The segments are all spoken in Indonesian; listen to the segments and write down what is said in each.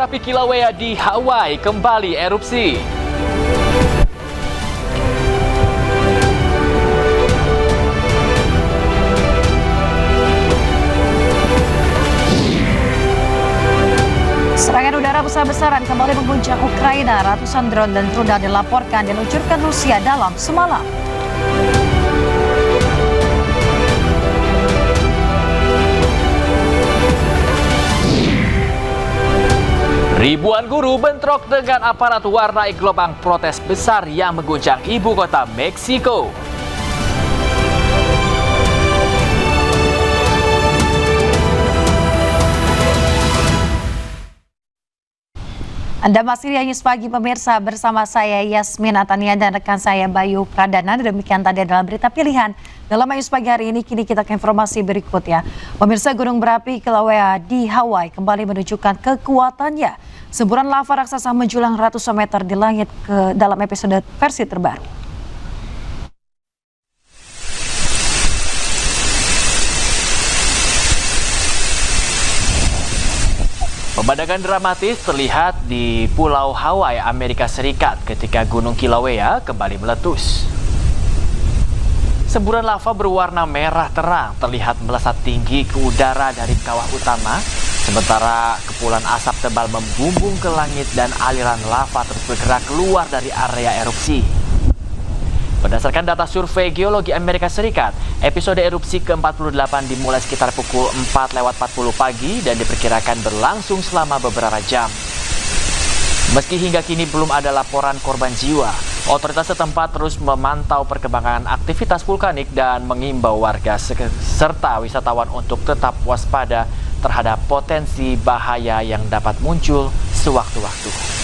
Api Kilauea di Hawaii kembali erupsi. Serangan udara besar-besaran kembali mengguncang Ukraina. Ratusan drone dan rudal dilaporkan diluncurkan Rusia dalam semalam. Ribuan guru bentrok dengan aparat warnai gelombang protes besar yang mengguncang ibu kota Meksiko. Anda masih di News Pagi pemirsa, bersama saya Yasmin Atania dan rekan saya Bayu Pradana. Demikian tadi adalah berita pilihan dalam News Pagi hari ini. Kini kita ke informasi berikutnya. Pemirsa, gunung berapi Kilauea di Hawaii kembali menunjukkan kekuatannya. Semburan lava raksasa menjulang ratusan meter di langit ke dalam episode versi terbaru. Pemandangan dramatis terlihat di Pulau Hawaii, Amerika Serikat ketika Gunung Kilauea kembali meletus. Semburan lava berwarna merah terang terlihat melesat tinggi ke udara dari kawah utama, sementara kepulan asap tebal membumbung ke langit dan aliran lava terus bergerak keluar dari area erupsi. Berdasarkan data survei geologi Amerika Serikat, episode erupsi ke-48 dimulai sekitar pukul 4:40 pagi dan diperkirakan berlangsung selama beberapa jam. Meski hingga kini belum ada laporan korban jiwa, otoritas setempat terus memantau perkembangan aktivitas vulkanik dan mengimbau warga serta wisatawan untuk tetap waspada terhadap potensi bahaya yang dapat muncul sewaktu-waktu.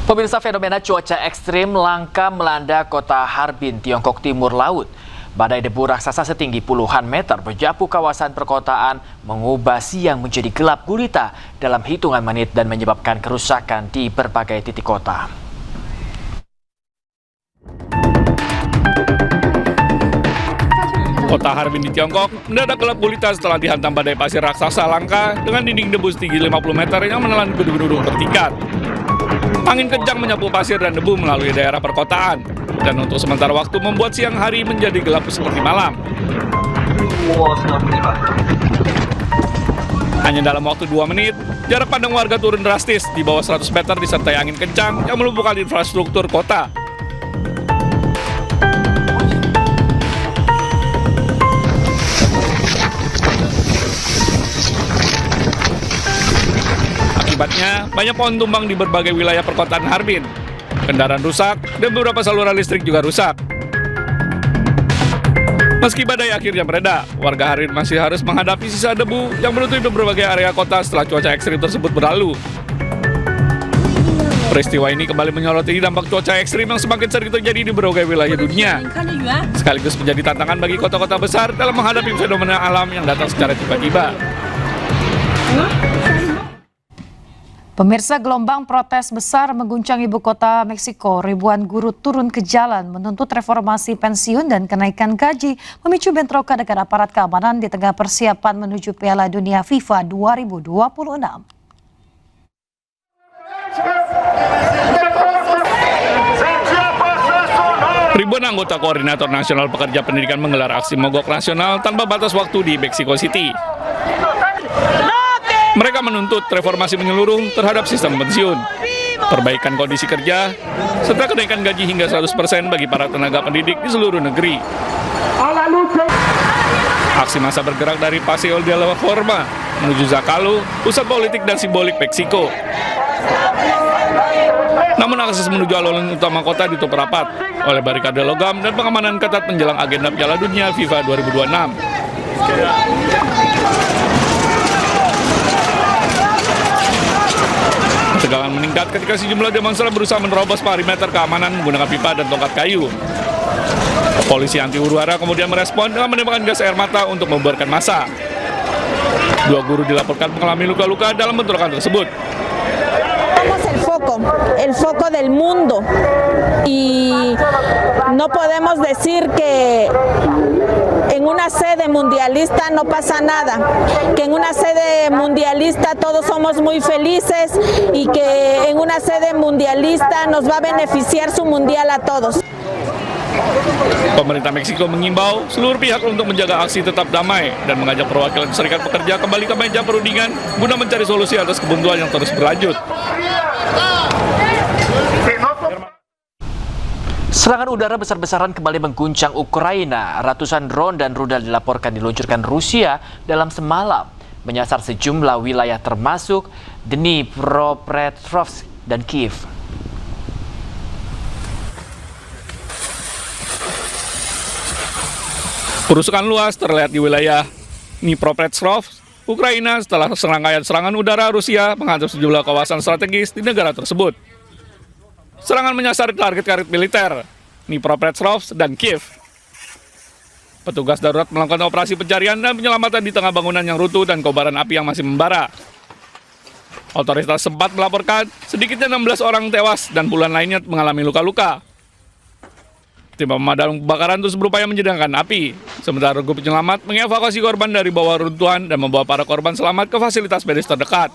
Pemirsa, fenomena cuaca ekstrim langka melanda kota Harbin, Tiongkok Timur Laut. Badai debu raksasa setinggi puluhan meter berjapu kawasan perkotaan, mengubah siang menjadi gelap gulita dalam hitungan menit dan menyebabkan kerusakan di berbagai titik kota. Kota Harbin di Tiongkok mendadak gelap gulita setelah dihantam badai pasir raksasa langka dengan dinding debu setinggi 50 meter yang menelan gedung-gedung bertingkat. Angin kencang menyapu pasir dan debu melalui daerah perkotaan, dan untuk sementara waktu membuat siang hari menjadi gelap seperti malam. Hanya dalam waktu 2 menit, jarak pandang warga turun drastis di bawah 100 meter disertai angin kencang yang melumpuhkan infrastruktur kota. Akibatnya, banyak pohon tumbang di berbagai wilayah perkotaan Harbin. Kendaraan rusak dan beberapa saluran listrik juga rusak. Meski badai akhirnya mereda, warga Harbin masih harus menghadapi sisa debu yang menutupi berbagai area kota setelah cuaca ekstrim tersebut berlalu. Peristiwa ini kembali menyoroti dampak cuaca ekstrim yang semakin sering terjadi di berbagai wilayah dunia, sekaligus menjadi tantangan bagi kota-kota besar dalam menghadapi fenomena alam yang datang secara tiba-tiba. Pemirsa, gelombang protes besar mengguncang ibu kota Meksiko. Ribuan guru turun ke jalan menuntut reformasi pensiun dan kenaikan gaji, memicu bentrokan dengan aparat keamanan di tengah persiapan menuju Piala Dunia FIFA 2026. Ribuan anggota Koordinator Nasional Pekerja Pendidikan menggelar aksi mogok nasional tanpa batas waktu di Mexico City. Mereka menuntut reformasi menyeluruh terhadap sistem pensiun, perbaikan kondisi kerja, serta kenaikan gaji hingga 100% bagi para tenaga pendidik di seluruh negeri. Aksi massa bergerak dari Paseo de la Reforma menuju Zócalo, pusat politik dan simbolik Meksiko. Namun akses menuju alun-alun utama kota ditutup rapat oleh barikade logam dan pengamanan ketat menjelang agenda Piala Dunia FIFA 2026. Ketegangan meningkat ketika sejumlah demonstran berusaha menerobos perimeter keamanan menggunakan pipa dan tongkat kayu. Polisi anti huru-hara kemudian merespon dengan menembakkan gas air mata untuk membubarkan massa. 2 guru dilaporkan mengalami luka-luka dalam bentrokan tersebut. El foco del mundo y no podemos decir que en una sede mundialista no pasa nada, que en una sede mundialista todos somos muy felices y que en una sede mundialista nos va a beneficiar su mundial a todos. Pemerintah Meksiko mengimbau seluruh pihak untuk menjaga aksi tetap damai dan mengajak perwakilan serikat pekerja kembali ke meja perundingan guna mencari solusi atas kebuntuan yang terus berlanjut. Serangan udara besar-besaran kembali mengguncang Ukraina. Ratusan drone dan rudal dilaporkan diluncurkan Rusia dalam semalam, menyasar sejumlah wilayah termasuk Dnipropetrovsk dan Kiev. Kerusakan luas terlihat di wilayah Dnipropetrovsk, Ukraina setelah serangkaian serangan udara Rusia menghantam sejumlah kawasan strategis di negara tersebut. Serangan menyasar target-target militer Dnipropetrovsk dan Kiev. Petugas darurat melakukan operasi pencarian dan penyelamatan di tengah bangunan yang runtuh dan kobaran api yang masih membara. Otoritas sempat melaporkan sedikitnya 16 orang tewas dan puluhan lainnya mengalami luka-luka. Tim pemadam kebakaran terus berupaya menjinakkan api, sementara grup penyelamat mengevakuasi korban dari bawah runtuhan dan membawa para korban selamat ke fasilitas medis terdekat.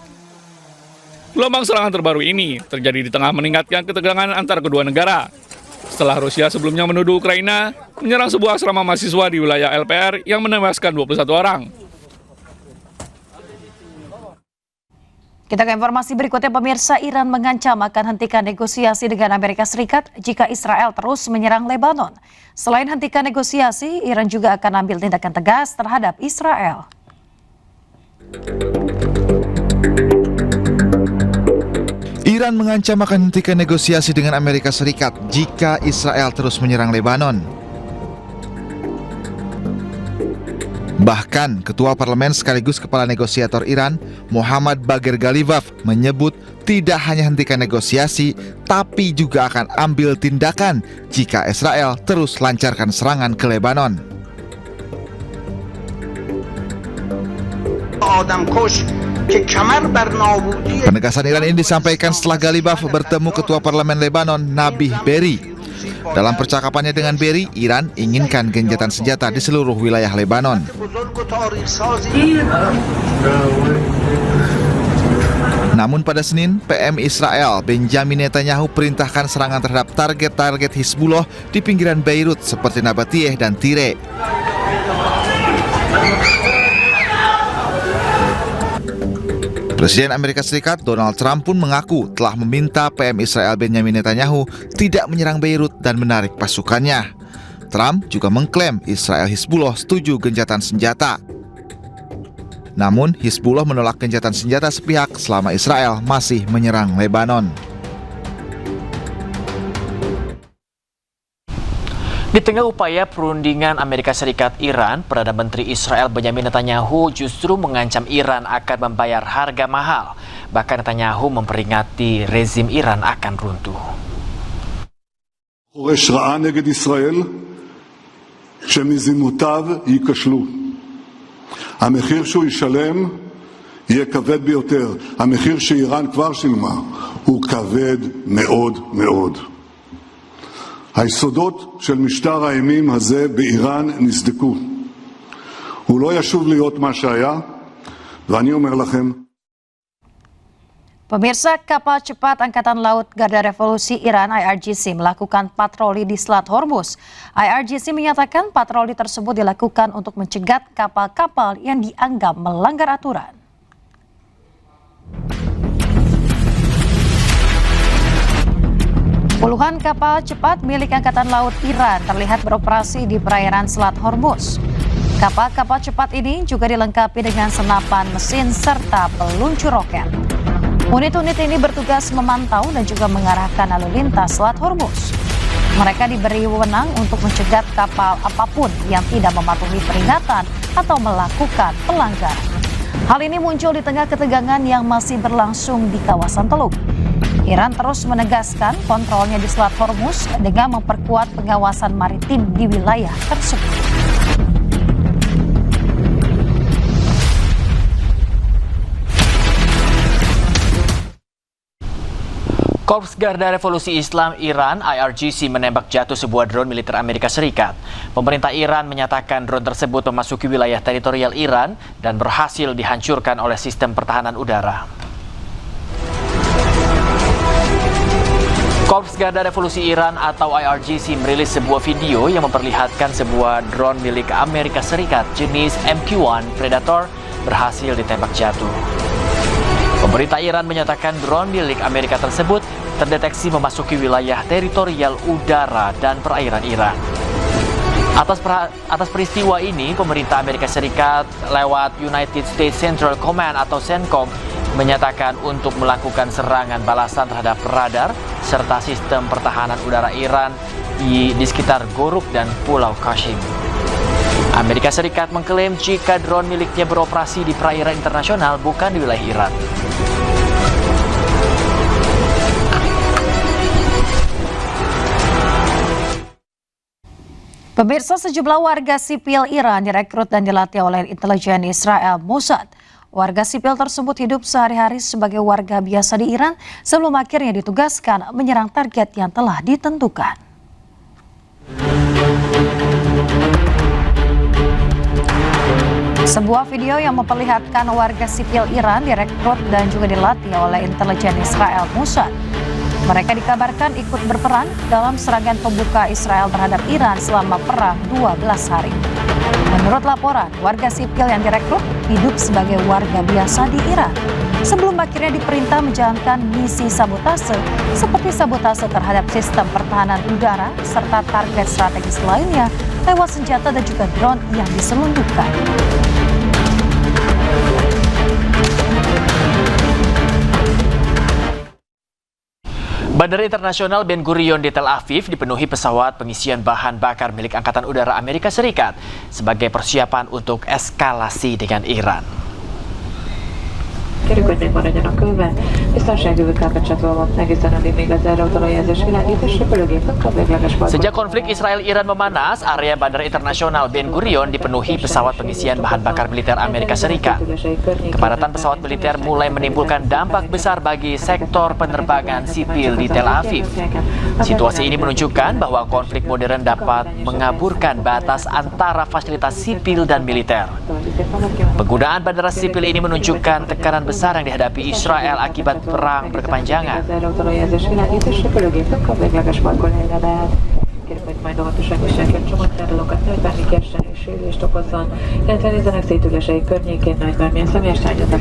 Gelombang serangan terbaru ini terjadi di tengah meningkatkan ketegangan antara kedua negara. Setelah Rusia sebelumnya menuduh Ukraina menyerang sebuah asrama mahasiswa di wilayah LPR yang menewaskan 21 orang. Kita ke informasi berikutnya, pemirsa. Iran mengancam akan hentikan negosiasi dengan Amerika Serikat jika Israel terus menyerang Lebanon. Selain hentikan negosiasi, Iran juga akan ambil tindakan tegas terhadap Israel. Iran mengancam akan hentikan negosiasi dengan Amerika Serikat jika Israel terus menyerang Lebanon. Bahkan, Ketua Parlemen sekaligus Kepala Negosiator Iran, Mohammad Bagher Ghalibaf, menyebut tidak hanya hentikan negosiasi, tapi juga akan ambil tindakan jika Israel terus lancarkan serangan ke Lebanon. Penegasan Iran ini disampaikan setelah Ghalibaf bertemu Ketua Parlemen Lebanon, Nabih Berri. Dalam percakapannya dengan Berry, Iran inginkan gencatan senjata di seluruh wilayah Lebanon. Namun pada Senin, PM Israel Benjamin Netanyahu perintahkan serangan terhadap target-target Hizbullah di pinggiran Beirut seperti Nabatiyeh dan Tire. Presiden Amerika Serikat Donald Trump pun mengaku telah meminta PM Israel Benjamin Netanyahu tidak menyerang Beirut dan menarik pasukannya. Trump juga mengklaim Israel Hizbullah setuju gencatan senjata. Namun Hizbullah menolak gencatan senjata sepihak selama Israel masih menyerang Lebanon. Di tengah upaya perundingan Amerika Serikat-Iran, Perdana Menteri Israel Benjamin Netanyahu justru mengancam Iran akan membayar harga mahal. Bahkan Netanyahu memperingati rezim Iran akan runtuh. חורש רעה נגד ישראל שמזימותיו ייכשלו. המחיר שהוא ישלם יהיה כבד ביותר. המחיר שאיראן כבר שילמה הוא כבד מאוד מאוד. היסודות של משטר האימים הזה באיראן נסדקו. הוא לא ישוב להיות מה שהיה, ואני אומר לכם, Pemirsa, kapal cepat Angkatan Laut Garda Revolusi Iran IRGC melakukan patroli di Selat Hormuz. IRGC menyatakan patroli tersebut dilakukan untuk mencegat kapal-kapal yang dianggap melanggar aturan. Puluhan kapal cepat milik Angkatan Laut Iran terlihat beroperasi di perairan Selat Hormuz. Kapal-kapal cepat ini juga dilengkapi dengan senapan mesin serta peluncur roket. Unit-unit ini bertugas memantau dan juga mengarahkan lalu lintas Selat Hormuz. Mereka diberi wewenang untuk mencegat kapal apapun yang tidak mematuhi peringatan atau melakukan pelanggaran. Hal ini muncul di tengah ketegangan yang masih berlangsung di kawasan Teluk. Iran terus menegaskan kontrolnya di Selat Hormuz dengan memperkuat pengawasan maritim di wilayah tersebut. Korps Garda Revolusi Islam Iran (IRGC) menembak jatuh sebuah drone militer Amerika Serikat. Pemerintah Iran menyatakan drone tersebut memasuki wilayah teritorial Iran dan berhasil dihancurkan oleh sistem pertahanan udara. Korps Garda Revolusi Iran atau IRGC merilis sebuah video yang memperlihatkan sebuah drone milik Amerika Serikat jenis MQ-1 Predator berhasil ditembak jatuh. Pemerintah Iran menyatakan drone milik Amerika tersebut terdeteksi memasuki wilayah teritorial udara dan perairan Iran. Atas peristiwa ini, pemerintah Amerika Serikat lewat United States Central Command atau CENTCOM menyatakan untuk melakukan serangan balasan terhadap radar serta sistem pertahanan udara Iran di sekitar Goruk dan Pulau Qassim. Amerika Serikat mengklaim jika drone miliknya beroperasi di perairan internasional bukan di wilayah Iran. Pemirsa, sejumlah warga sipil Iran direkrut dan dilatih oleh intelijen Israel Mossad. Warga sipil tersebut hidup sehari-hari sebagai warga biasa di Iran sebelum akhirnya ditugaskan menyerang target yang telah ditentukan. Sebuah video yang memperlihatkan warga sipil Iran direkrut dan juga dilatih oleh intelijen Israel Mossad. Mereka dikabarkan ikut berperan dalam serangan pembuka Israel terhadap Iran selama perang 12 hari. Menurut laporan, warga sipil yang direkrut hidup sebagai warga biasa di Iran sebelum akhirnya diperintah menjalankan misi sabotase seperti sabotase terhadap sistem pertahanan udara serta target strategis lainnya lewat senjata dan juga drone yang diselundupkan. Bandara Internasional Ben Gurion di Tel Aviv dipenuhi pesawat pengisian bahan bakar milik Angkatan Udara Amerika Serikat sebagai persiapan untuk eskalasi dengan Iran. Kérjük, hogy még maradjanak körben. Biztonságüvőkkel kapcsolatban egészen addig még az erre utaló jelzés világítás, repülőgépek a végleges parkban. Sejak konflik Israel-Iran memanas, area Bandara Internasional Ben Gurion dipenuhi pesawat pengisian bahan bakar militer Amerika Serikat. Kepadatan pesawat militer mulai menimbulkan dampak besar bagi sektor penerbangan sipil di Tel Aviv. Situasi ini menunjukkan bahwa konflik modern dapat mengaburkan batas antara fasilitas sipil dan militer. Penggunaan bandara sipil ini menunjukkan tekanan besar yang dihadapi Israel akibat perang berkepanjangan. Kérjük, hogy majd óvatosan viselkedjen csomagtárolókat, nehogy bármi kessen és sérülést okozzon, illetve nézzenek szétüléseik környékén, nehogy bármilyen személyes tárgyat